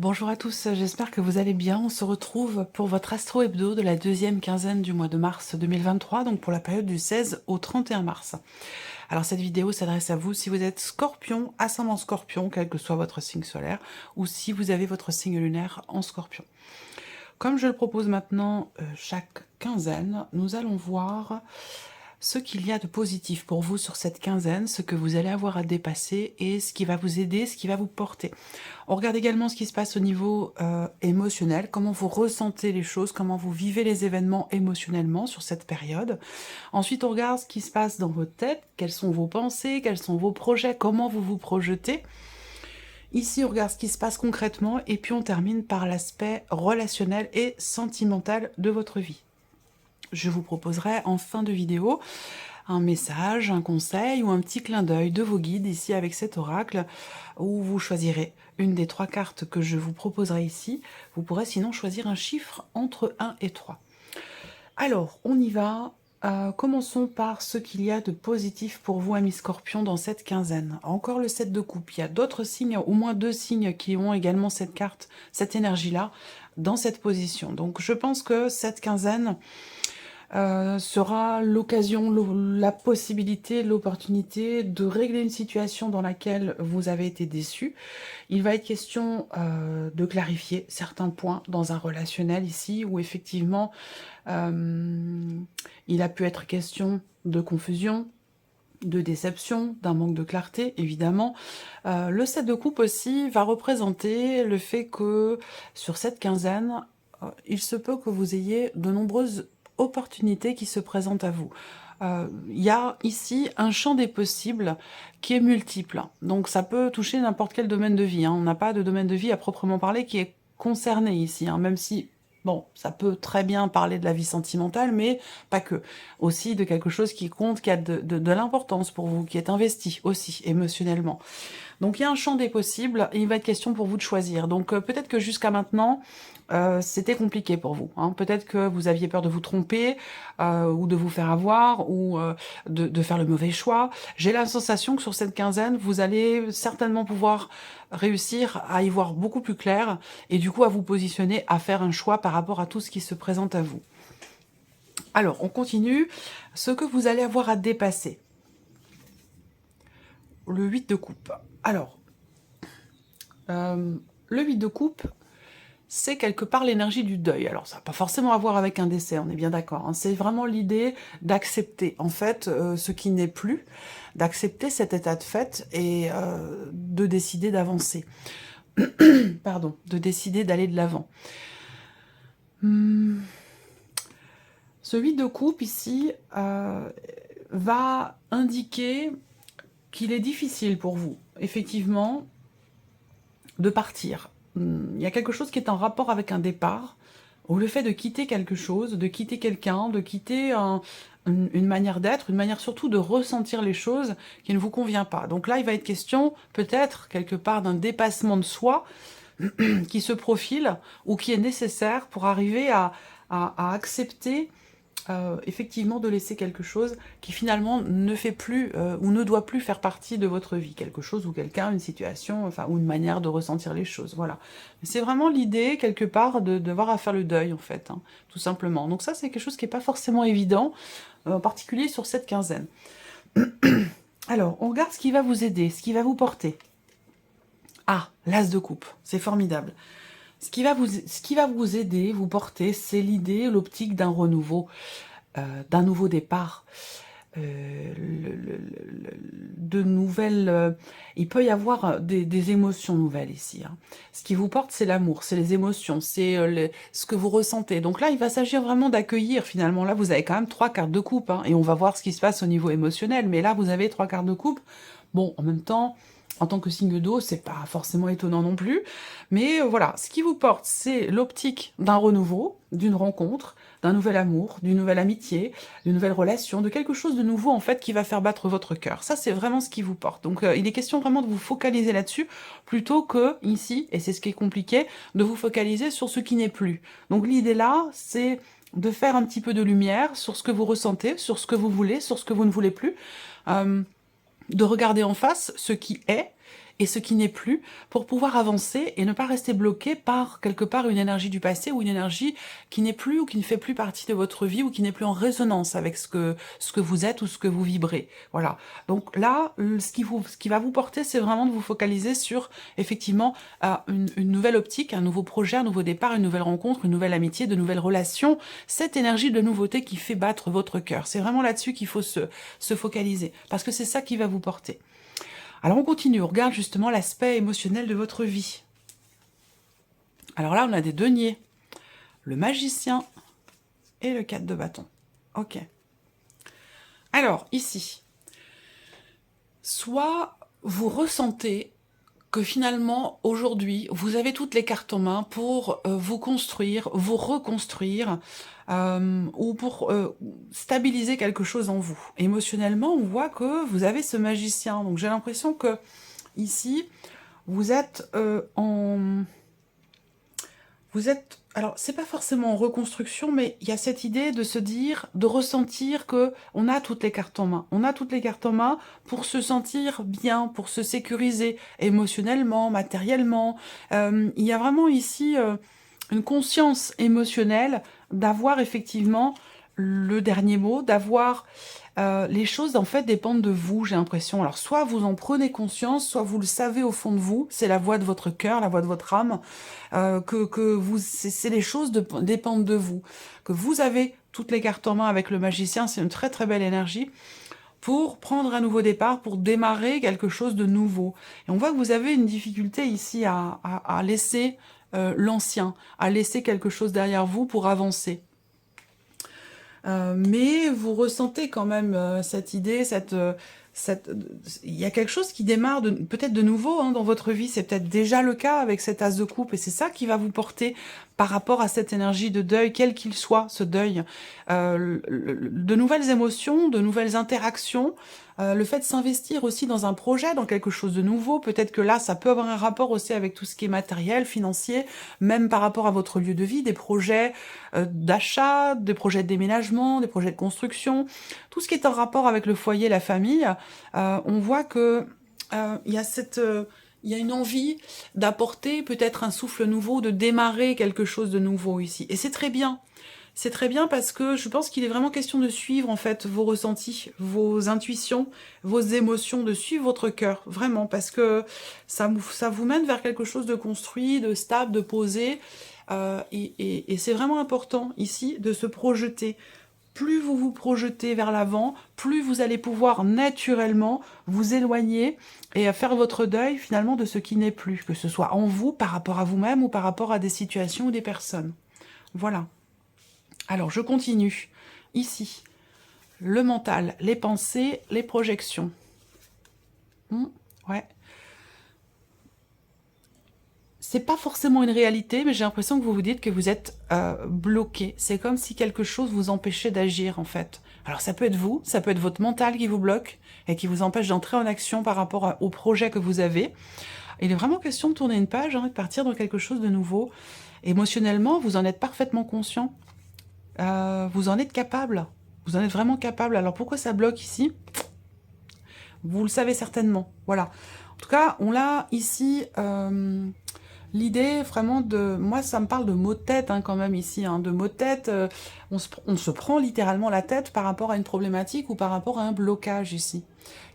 Bonjour à tous, j'espère que vous allez bien. On se retrouve pour votre Astro Hebdo de la deuxième quinzaine du mois de mars 2023, donc pour la période du 16 au 31 mars. Alors cette vidéo s'adresse à vous si vous êtes Scorpion, ascendant Scorpion, quel que soit votre signe solaire, ou si vous avez votre signe lunaire en Scorpion. Comme je le propose maintenant chaque quinzaine, nous allons voir ce qu'il y a de positif pour vous sur cette quinzaine, ce que vous allez avoir à dépasser et ce qui va vous aider, ce qui va vous porter. On regarde également ce qui se passe au niveau émotionnel, comment vous ressentez les choses, comment vous vivez les événements émotionnellement sur cette période. Ensuite, on regarde ce qui se passe dans votre tête, quelles sont vos pensées, quels sont vos projets, comment vous vous projetez. Ici, on regarde ce qui se passe concrètement et puis on termine par l'aspect relationnel et sentimental de votre vie. Je vous proposerai en fin de vidéo un message, un conseil ou un petit clin d'œil de vos guides ici avec cet oracle où vous choisirez une des 3 cartes que je vous proposerai ici. Vous pourrez sinon choisir un chiffre entre 1 et 3. Alors, on y va. Commençons par ce qu'il y a de positif pour vous, amis Scorpions, dans cette quinzaine. Encore le 7 de coupe. Il y a d'autres signes, au moins 2 signes qui ont également cette carte, cette énergie-là, dans cette position. Donc, je pense que cette quinzaine sera l'occasion, la possibilité, l'opportunité de régler une situation dans laquelle vous avez été déçu. Il va être question de clarifier certains points dans un relationnel ici, où effectivement, il a pu être question de confusion, de déception, d'un manque de clarté, évidemment. Le 7 de coupe aussi va représenter le fait que sur cette quinzaine, il se peut que vous ayez de nombreuses opportunités qui se présentent à vous. Il y a ici un champ des possibles qui est multiple. Donc ça peut toucher n'importe quel domaine de vie. On n'a pas de domaine de vie à proprement parler qui est concerné ici, même si, bon, ça peut très bien parler de la vie sentimentale, mais pas que. Aussi de quelque chose qui compte, qui a de l'importance pour vous, qui est investi aussi émotionnellement. Donc il y a un champ des possibles, et il va être question pour vous de choisir. Donc peut-être que jusqu'à maintenant, c'était compliqué pour vous. Peut-être que vous aviez peur de vous tromper, ou de vous faire avoir, ou de faire le mauvais choix. J'ai la sensation que sur cette quinzaine, vous allez certainement pouvoir réussir à y voir beaucoup plus clair, et du coup à vous positionner, à faire un choix par rapport à tout ce qui se présente à vous. Alors, on continue. Ce que vous allez avoir à dépasser. Le 8 de coupe. Alors, le 8 de coupe, c'est quelque part l'énergie du deuil. Alors, ça n'a pas forcément à voir avec un décès, on est bien d'accord. C'est vraiment l'idée d'accepter, en fait, ce qui n'est plus, d'accepter cet état de fait et de décider d'avancer. Pardon, de décider d'aller de l'avant. Ce 8 de coupe, ici, va indiquer qu'il est difficile pour vous, effectivement, de partir. Il y a quelque chose qui est en rapport avec un départ, ou le fait de quitter quelque chose, de quitter quelqu'un, de quitter une manière d'être, une manière surtout de ressentir les choses qui ne vous convient pas. Donc là, il va être question, peut-être, quelque part, d'un dépassement de soi qui se profile, ou qui est nécessaire pour arriver à accepter effectivement de laisser quelque chose qui finalement ne fait plus ou ne doit plus faire partie de votre vie, quelque chose ou quelqu'un, une situation, enfin, ou une manière de ressentir les choses, voilà. C'est vraiment l'idée, quelque part, de devoir à faire le deuil, en fait, tout simplement. Donc ça, c'est quelque chose qui n'est pas forcément évident, en particulier sur cette quinzaine. Alors, on regarde ce qui va vous aider, ce qui va vous porter. Ah, l'as de coupe, c'est formidable. Ce qui va vous aider, vous porter, c'est l'idée, l'optique d'un renouveau, d'un nouveau départ, de nouvelles... il peut y avoir des émotions nouvelles ici. Ce qui vous porte, c'est l'amour, c'est les émotions, c'est ce que vous ressentez. Donc là, il va s'agir vraiment d'accueillir, finalement. Là, vous avez quand même 3 cartes de coupe, et on va voir ce qui se passe au niveau émotionnel. Mais là, vous avez 3 cartes de coupe. Bon, en même temps... En tant que signe d'eau, c'est pas forcément étonnant non plus. Mais voilà, ce qui vous porte, c'est l'optique d'un renouveau, d'une rencontre, d'un nouvel amour, d'une nouvelle amitié, d'une nouvelle relation, de quelque chose de nouveau, en fait, qui va faire battre votre cœur. Ça, c'est vraiment ce qui vous porte. Donc, il est question vraiment de vous focaliser là-dessus, plutôt que, ici, et c'est ce qui est compliqué, de vous focaliser sur ce qui n'est plus. Donc, l'idée là, c'est de faire un petit peu de lumière sur ce que vous ressentez, sur ce que vous voulez, sur ce que vous ne voulez plus, de regarder en face ce qui est, et ce qui n'est plus, pour pouvoir avancer et ne pas rester bloqué par quelque part une énergie du passé ou une énergie qui n'est plus ou qui ne fait plus partie de votre vie ou qui n'est plus en résonance avec ce que vous êtes ou ce que vous vibrez. Voilà. Donc là, ce qui va vous porter, c'est vraiment de vous focaliser sur effectivement une nouvelle optique, un nouveau projet, un nouveau départ, une nouvelle rencontre, une nouvelle amitié, de nouvelles relations, cette énergie de nouveauté qui fait battre votre cœur. C'est vraiment là-dessus qu'il faut se focaliser, parce que c'est ça qui va vous porter. Alors on continue, on regarde justement l'aspect émotionnel de votre vie. Alors là, on a des deniers, le magicien et le 4 de bâton. Ok. Alors, ici, soit vous ressentez que finalement, aujourd'hui, vous avez toutes les cartes en main pour vous construire, vous reconstruire, ou pour stabiliser quelque chose en vous. Émotionnellement, on voit que vous avez ce magicien. Donc j'ai l'impression que, ici, vous êtes alors, c'est pas forcément en reconstruction, mais il y a cette idée de se dire, de ressentir que on a toutes les cartes en main. On a toutes les cartes en main pour se sentir bien, pour se sécuriser émotionnellement, matériellement. Il y a vraiment ici une conscience émotionnelle d'avoir effectivement le dernier mot, d'avoir... les choses, en fait, dépendent de vous, j'ai l'impression. Alors, soit vous en prenez conscience, soit vous le savez au fond de vous, c'est la voix de votre cœur, la voix de votre âme, c'est les choses dépendent de vous. Que vous avez toutes les cartes en main avec le magicien, c'est une très très belle énergie, pour prendre un nouveau départ, pour démarrer quelque chose de nouveau. Et on voit que vous avez une difficulté ici à laisser l'ancien, à laisser quelque chose derrière vous pour avancer. Mais vous ressentez quand même cette idée, il y a quelque chose qui démarre peut-être de nouveau dans votre vie, c'est peut-être déjà le cas avec cet as de coupe, et c'est ça qui va vous porter par rapport à cette énergie de deuil, quel qu'il soit, ce deuil. De nouvelles émotions, de nouvelles interactions, le fait de s'investir aussi dans un projet, dans quelque chose de nouveau, peut-être que là, ça peut avoir un rapport aussi avec tout ce qui est matériel, financier, même par rapport à votre lieu de vie, des projets d'achat, des projets de déménagement, des projets de construction, tout ce qui est en rapport avec le foyer, la famille, on voit que il y a une envie d'apporter peut-être un souffle nouveau, de démarrer quelque chose de nouveau ici. Et c'est très bien. C'est très bien parce que je pense qu'il est vraiment question de suivre en fait vos ressentis, vos intuitions, vos émotions, de suivre votre cœur, vraiment, parce que ça vous mène vers quelque chose de construit, de stable, de posé, et c'est vraiment important ici de se projeter. Plus vous vous projetez vers l'avant, plus vous allez pouvoir naturellement vous éloigner et faire votre deuil finalement de ce qui n'est plus, que ce soit en vous, par rapport à vous-même ou par rapport à des situations ou des personnes. Voilà. Alors, je continue. Ici, le mental, les pensées, les projections. Ouais. C'est pas forcément une réalité, mais j'ai l'impression que vous vous dites que vous êtes bloqué. C'est comme si quelque chose vous empêchait d'agir, en fait. Alors, ça peut être vous, ça peut être votre mental qui vous bloque et qui vous empêche d'entrer en action par rapport au projet que vous avez. Il est vraiment question de tourner une page, de partir dans quelque chose de nouveau. Émotionnellement, vous en êtes parfaitement conscient. Vous en êtes capable. Vous en êtes vraiment capable. Alors pourquoi ça bloque ici? Vous le savez certainement. Voilà. En tout cas, on a ici l'idée vraiment de... Moi, ça me parle de maux de tête quand même ici. De maux de tête. On se prend littéralement la tête par rapport à une problématique ou par rapport à un blocage ici,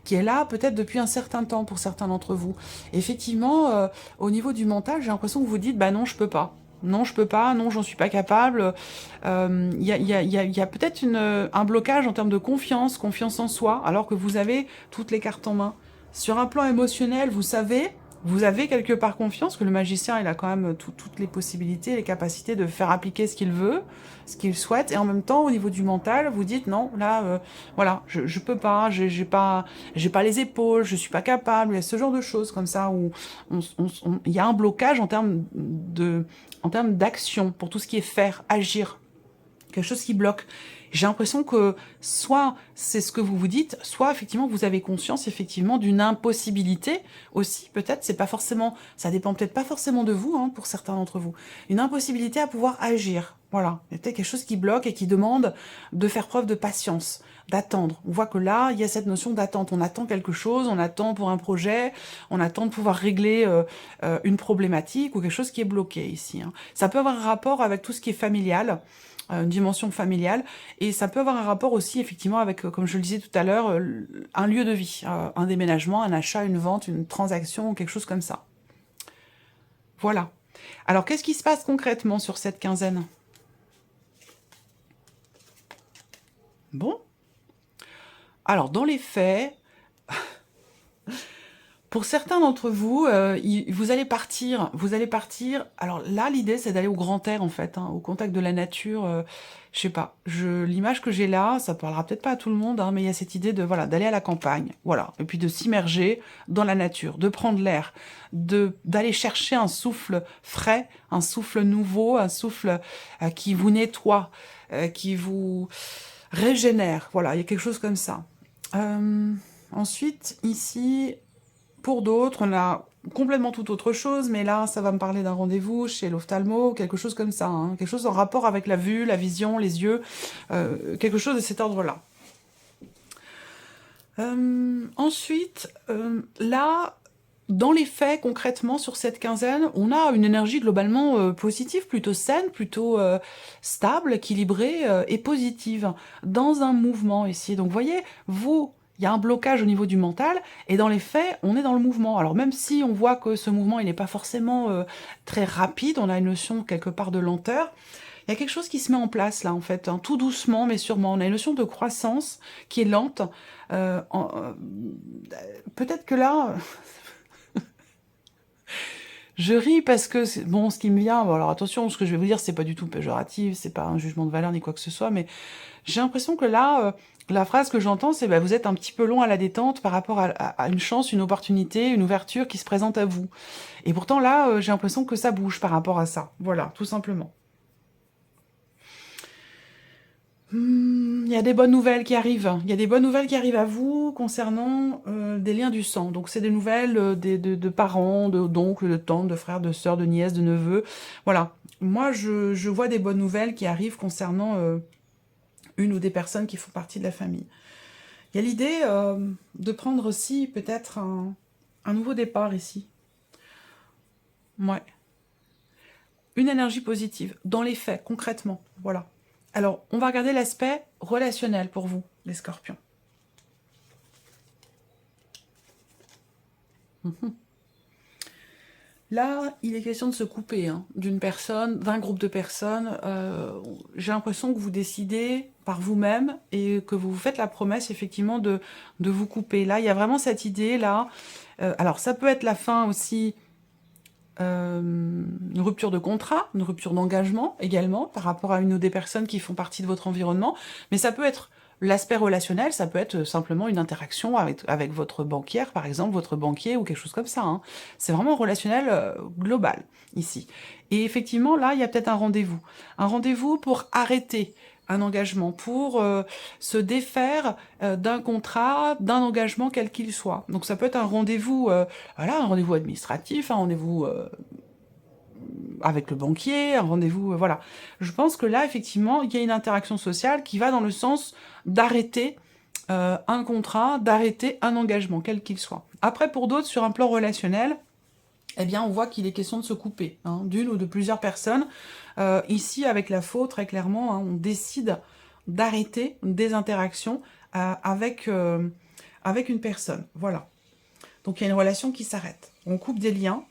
qui est là peut-être depuis un certain temps pour certains d'entre vous. Effectivement, au niveau du mental, j'ai l'impression que vous dites « bah non, je peux pas ». Non, je peux pas, non, j'en suis pas capable. Il y a peut-être un blocage en termes de confiance en soi, alors que vous avez toutes les cartes en main. Sur un plan émotionnel, vous avez quelque part confiance, que le magicien, il a quand même toutes les possibilités, les capacités de faire appliquer ce qu'il veut, ce qu'il souhaite, et en même temps, au niveau du mental, vous dites non, là, voilà, je peux pas, j'ai pas les épaules, je suis pas capable, il y a ce genre de choses comme ça, où il y a un blocage en termes d'action, pour tout ce qui est faire, agir, quelque chose qui bloque. J'ai l'impression que soit c'est ce que vous vous dites, soit effectivement vous avez conscience effectivement d'une impossibilité aussi, peut-être, c'est pas forcément, ça dépend peut-être pas forcément de vous, hein, pour certains d'entre vous, une impossibilité à pouvoir agir. Voilà, il y a peut-être quelque chose qui bloque et qui demande de faire preuve de patience, d'attendre. On voit que là, il y a cette notion d'attente. On attend quelque chose, on attend pour un projet, on attend de pouvoir régler une problématique ou quelque chose qui est bloqué ici, hein. Ça peut avoir un rapport avec tout ce qui est familial, une dimension familiale, et ça peut avoir un rapport aussi effectivement avec, comme je le disais tout à l'heure, un lieu de vie, un déménagement, un achat, une vente, une transaction, ou quelque chose comme ça. Voilà. Alors, qu'est-ce qui se passe concrètement sur cette quinzaine? Bon. Alors, dans les faits, pour certains d'entre vous, vous allez partir. Alors là, l'idée, c'est d'aller au grand air, en fait, hein, au contact de la nature. Je sais pas. L'image que j'ai là, ça parlera peut-être pas à tout le monde, hein, mais il y a cette idée de voilà, d'aller à la campagne, voilà, et puis de s'immerger dans la nature, de prendre l'air, d'aller chercher un souffle frais, un souffle nouveau, un souffle qui vous nettoie, qui vous régénère. Voilà, il y a quelque chose comme ça. Ensuite, ici, pour d'autres, on a complètement tout autre chose, mais là, ça va me parler d'un rendez-vous chez l'ophtalmo, quelque chose comme ça, hein, quelque chose en rapport avec la vue, la vision, les yeux, quelque chose de cet ordre-là. Ensuite, là, dans les faits, concrètement, sur cette quinzaine, on a une énergie globalement positive, plutôt saine, plutôt stable, équilibrée et positive, dans un mouvement ici. Donc, vous voyez, il y a un blocage au niveau du mental, et dans les faits, on est dans le mouvement. Alors même si on voit que ce mouvement, il n'est pas forcément très rapide, on a une notion quelque part de lenteur, il y a quelque chose qui se met en place là, en fait, hein, tout doucement mais sûrement. On a une notion de croissance qui est lente. Peut-être que là, je ris parce que, bon, ce qui me vient, bon, alors attention, ce que je vais vous dire, c'est pas du tout péjoratif, c'est pas un jugement de valeur ni quoi que ce soit, mais j'ai l'impression que là, la phrase que j'entends, c'est bah, vous êtes un petit peu long à la détente par rapport à une chance, une opportunité, une ouverture qui se présente à vous. Et pourtant là, j'ai l'impression que ça bouge par rapport à ça. Voilà, tout simplement. Il y a des bonnes nouvelles qui arrivent. Il y a des bonnes nouvelles qui arrivent à vous concernant des liens du sang. Donc c'est des nouvelles de parents, d'oncles, de tantes, de frères, de sœurs, de nièces, de neveux. Voilà. Moi, je vois des bonnes nouvelles qui arrivent concernant une ou des personnes qui font partie de la famille. Il y a l'idée de prendre aussi peut-être un nouveau départ ici. Ouais. Une énergie positive, dans les faits, concrètement. Voilà. Alors, on va regarder l'aspect relationnel pour vous, les scorpions. Là, il est question de se couper hein, d'une personne, d'un groupe de personnes. J'ai l'impression que vous décidez par vous-même et que vous vous faites la promesse effectivement de vous couper. Là, il y a vraiment cette idée-là. Alors, ça peut être la fin aussi, une rupture de contrat, une rupture d'engagement également, par rapport à une ou des personnes qui font partie de votre environnement. Mais ça peut être l'aspect relationnel, ça peut être simplement une interaction avec votre banquière, par exemple, votre banquier ou quelque chose comme ça, hein. C'est vraiment relationnel global, ici. Et effectivement, là, il y a peut-être un rendez-vous. Un rendez-vous pour arrêter un engagement, pour se défaire d'un contrat, d'un engagement quel qu'il soit. Donc ça peut être un rendez-vous, voilà, un rendez-vous administratif, un rendez-vous avec le banquier, un rendez-vous, voilà. Je pense que là, effectivement, il y a une interaction sociale qui va dans le sens d'arrêter un contrat, d'arrêter un engagement, quel qu'il soit. Après, pour d'autres, sur un plan relationnel, eh bien, on voit qu'il est question de se couper hein, d'une ou de plusieurs personnes. Ici, avec la faute, très clairement, hein, on décide d'arrêter des interactions avec une personne. Voilà. Donc, il y a une relation qui s'arrête. On coupe des liens.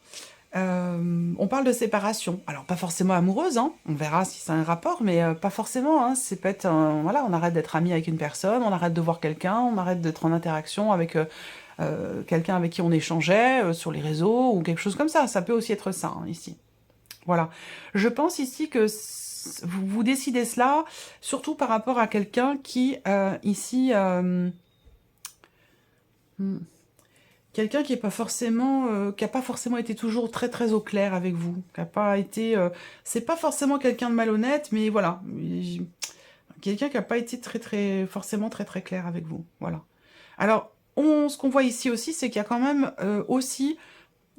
On parle de séparation. Alors, pas forcément amoureuse, hein. On verra si c'est un rapport, mais pas forcément. Hein. C'est peut-être, voilà, on arrête d'être ami avec une personne, on arrête de voir quelqu'un, on arrête d'être en interaction avec quelqu'un avec qui on échangeait sur les réseaux ou quelque chose comme ça. Ça peut aussi être ça, hein, ici. Voilà. Je pense ici que vous décidez cela, surtout par rapport à quelqu'un qui, ici... quelqu'un qui n'a pas forcément été toujours très très au clair avec vous, qui n'a pas été, c'est pas forcément quelqu'un de malhonnête, mais voilà, Quelqu'un qui n'a pas été forcément très clair avec vous. Voilà. Alors, ce qu'on voit ici aussi, c'est qu'il y a quand même aussi,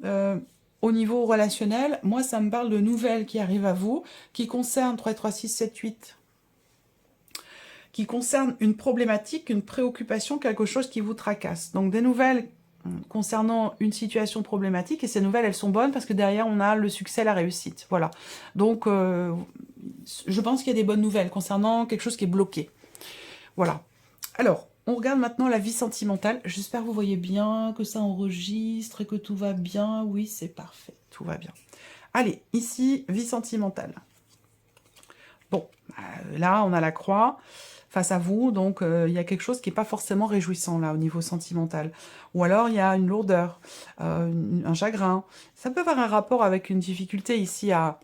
au niveau relationnel, moi, ça me parle de nouvelles qui arrivent à vous, qui concernent 3, 3, 6, 7, 8, qui concernent une problématique, une préoccupation, quelque chose qui vous tracasse. Donc, des nouvelles concernant une situation problématique, et ces nouvelles, elles sont bonnes parce que derrière, on a le succès, la réussite. Voilà. Donc, je pense qu'il y a des bonnes nouvelles concernant quelque chose qui est bloqué. Voilà. Alors, on regarde maintenant la vie sentimentale. J'espère que vous voyez bien, que ça enregistre et que tout va bien. Oui, c'est parfait, tout va bien. Allez, ici, vie sentimentale. Bon, là, on a la croix face à vous, donc il y a quelque chose qui n'est pas forcément réjouissant, là, au niveau sentimental. Ou alors, il y a une lourdeur, un chagrin. Ça peut avoir un rapport avec une difficulté ici à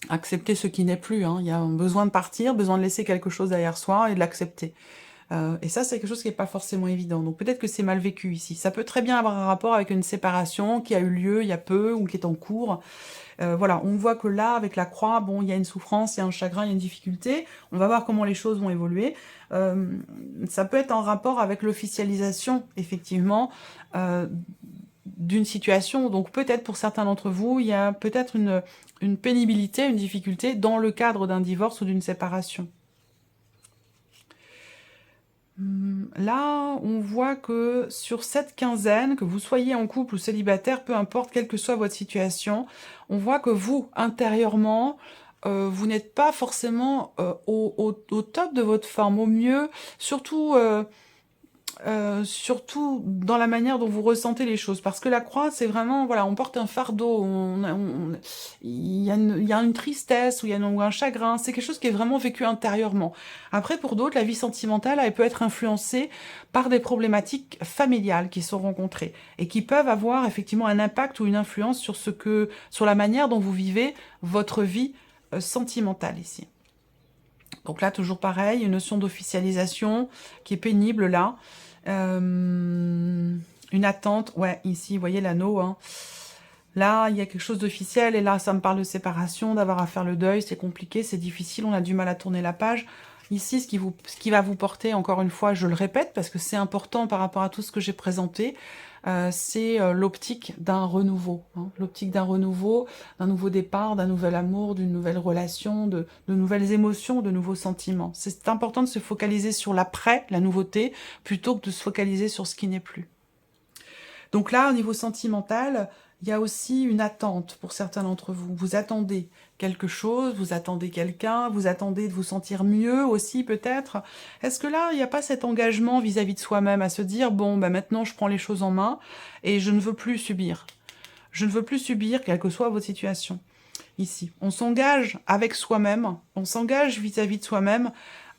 accepter ce qui n'est plus. Hein. Il y a un besoin de partir, besoin de laisser quelque chose derrière soi et de l'accepter. Et ça, c'est quelque chose qui n'est pas forcément évident. Donc peut-être que c'est mal vécu ici. Ça peut très bien avoir un rapport avec une séparation qui a eu lieu il y a peu ou qui est en cours. Voilà, on voit que là, avec la croix, bon, il y a une souffrance, il y a un chagrin, il y a une difficulté. On va voir comment les choses vont évoluer. Ça peut être en rapport avec l'officialisation, effectivement, d'une situation. Donc peut-être pour certains d'entre vous, il y a peut-être une pénibilité, une difficulté dans le cadre d'un divorce ou d'une séparation. Là, on voit que sur cette quinzaine, que vous soyez en couple ou célibataire, peu importe, quelle que soit votre situation, on voit que vous, intérieurement, vous n'êtes pas forcément au top de votre forme, au mieux, surtout surtout dans la manière dont vous ressentez les choses. Parce que la croix, c'est vraiment, voilà, on porte un fardeau, il y a une tristesse, ou il y a ou un chagrin, c'est quelque chose qui est vraiment vécu intérieurement. Après, pour d'autres, la vie sentimentale, elle peut être influencée par des problématiques familiales qui sont rencontrées, et qui peuvent avoir effectivement un impact ou une influence sur la manière dont vous vivez votre vie sentimentale ici. Donc là, toujours pareil, une notion d'officialisation qui est pénible là. Une attente, ouais, ici, vous voyez l'anneau, hein. Là, il y a quelque chose d'officiel, et là, ça me parle de séparation, d'avoir à faire le deuil, c'est compliqué, c'est difficile, on a du mal à tourner la page. Ici, ce qui va vous porter, encore une fois, je le répète, parce que c'est important par rapport à tout ce que j'ai présenté, c'est l'optique d'un renouveau. Hein, l'optique d'un renouveau, d'un nouveau départ, d'un nouvel amour, d'une nouvelle relation, de nouvelles émotions, de nouveaux sentiments. C'est important de se focaliser sur l'après, la nouveauté, plutôt que de se focaliser sur ce qui n'est plus. Donc là, au niveau sentimental, il y a aussi une attente pour certains d'entre vous. Vous attendez quelque chose, vous attendez quelqu'un, vous attendez de vous sentir mieux aussi peut-être. Est-ce que là, il n'y a pas cet engagement vis-à-vis de soi-même à se dire, bon, ben maintenant je prends les choses en main et je ne veux plus subir. Je ne veux plus subir, quelle que soit votre situation. Ici, on s'engage avec soi-même, on s'engage vis-à-vis de soi-même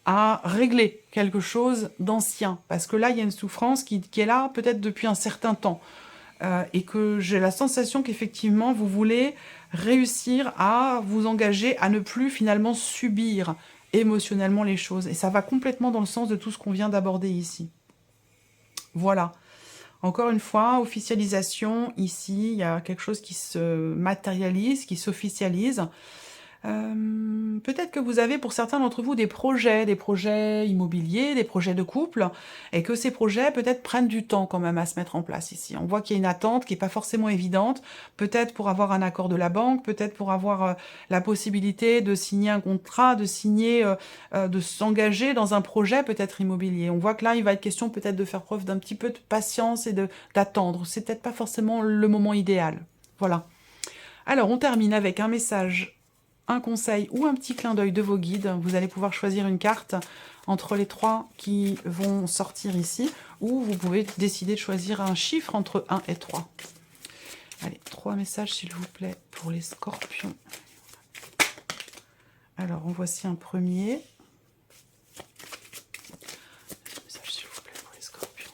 à régler quelque chose d'ancien. Parce que là, il y a une souffrance qui est là peut-être depuis un certain temps. Et que j'ai la sensation qu'effectivement, vous voulez réussir à vous engager à ne plus finalement subir émotionnellement les choses. Et ça va complètement dans le sens de tout ce qu'on vient d'aborder ici. Voilà. Encore une fois, officialisation, ici, il y a quelque chose qui se matérialise, qui s'officialise. Peut-être que vous avez pour certains d'entre vous des projets immobiliers, des projets de couple, et que ces projets peut-être prennent du temps quand même à se mettre en place ici. On voit qu'il y a une attente qui n'est pas forcément évidente, peut-être pour avoir un accord de la banque, peut-être pour avoir la possibilité de signer un contrat, de s'engager dans un projet peut-être immobilier. On voit que là, il va être question peut-être de faire preuve d'un petit peu de patience et d'attendre. C'est peut-être pas forcément le moment idéal. Voilà. Alors, on termine avec un message, un conseil ou un petit clin d'œil de vos guides. Vous allez pouvoir choisir une carte entre les 3 qui vont sortir ici, ou vous pouvez décider de choisir un chiffre entre 1 et 3. Allez, 3 messages s'il vous plaît pour les scorpions. Alors, en voici un premier. Message s'il vous plaît pour les scorpions.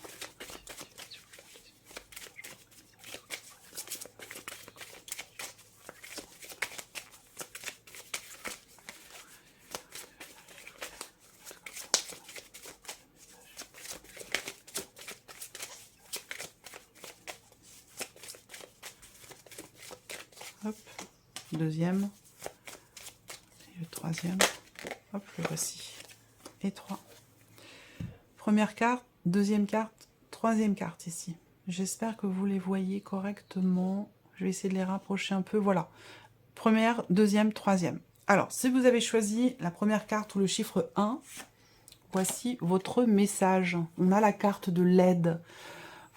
Hop, deuxième, et le troisième, hop, le voici. et 3. Première carte, deuxième carte, troisième carte ici. J'espère que vous les voyez correctement. Je vais essayer de les rapprocher un peu. Voilà. Première, deuxième, troisième. Alors, si vous avez choisi la première carte ou le chiffre 1, voici votre message. On a la carte de l'aide.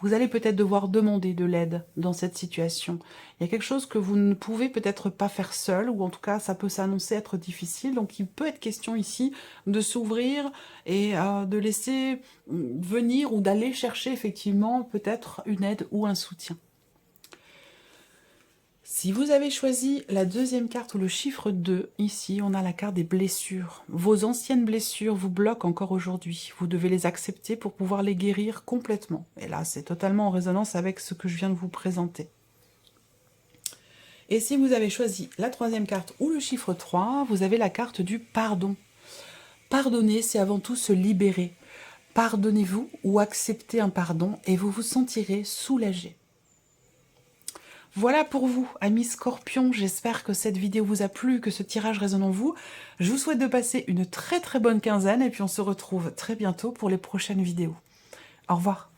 Vous allez peut-être devoir demander de l'aide dans cette situation. Il y a quelque chose que vous ne pouvez peut-être pas faire seul, ou en tout cas, ça peut s'annoncer être difficile. Donc, il peut être question ici de s'ouvrir et de laisser venir ou d'aller chercher effectivement peut-être une aide ou un soutien. Si vous avez choisi la deuxième carte ou le chiffre 2, ici, on a la carte des blessures. Vos anciennes blessures vous bloquent encore aujourd'hui. Vous devez les accepter pour pouvoir les guérir complètement. Et là, c'est totalement en résonance avec ce que je viens de vous présenter. Et si vous avez choisi la troisième carte ou le chiffre 3, vous avez la carte du pardon. Pardonner, c'est avant tout se libérer. Pardonnez-vous ou acceptez un pardon et vous vous sentirez soulagé. Voilà pour vous, amis Scorpions, j'espère que cette vidéo vous a plu, que ce tirage résonne en vous. Je vous souhaite de passer une très bonne quinzaine et puis on se retrouve très bientôt pour les prochaines vidéos. Au revoir.